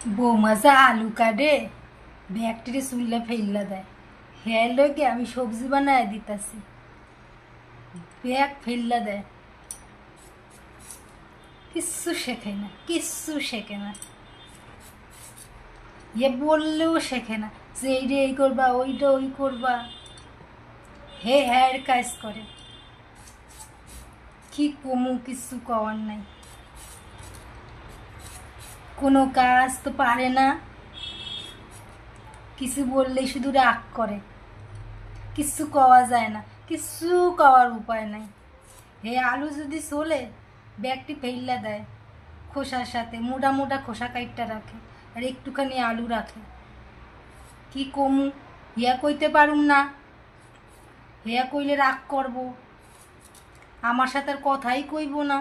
বৌমা যা আলু কাটে ব্যাগটিরে চুল্লা ফেললা দেয়। হ্যাঁ লোকে আমি সবজি বানায় দিতাছি, ব্যাগ ফেললা দেয়। কিচ্ছু শেখে না, কিচ্ছু শেখে না। বললেও শেখে না যে এইটা এই করবা, ওইটা ওই করবা। হ্যাঁ কাজ করে। কি কমু, কিছু কওয়ার নাই। কোনো কাজ তো পারে না, কিছু বললেই শুধু রাগ করে। কিচ্ছু কওয়া যায় না, কিচ্ছু কওয়ার উপায় নাই। আলু যদি চলে ব্যাগটি ফেললা দেয়, খোসার সাথে মোটা মোটা খোসা কাইটটা রাখে আর একটুখানি আলু রাখে। কি কমু, কইতে পারুম না। কইলে রাগ করব, আমার সাথে আর কথাই কইব না।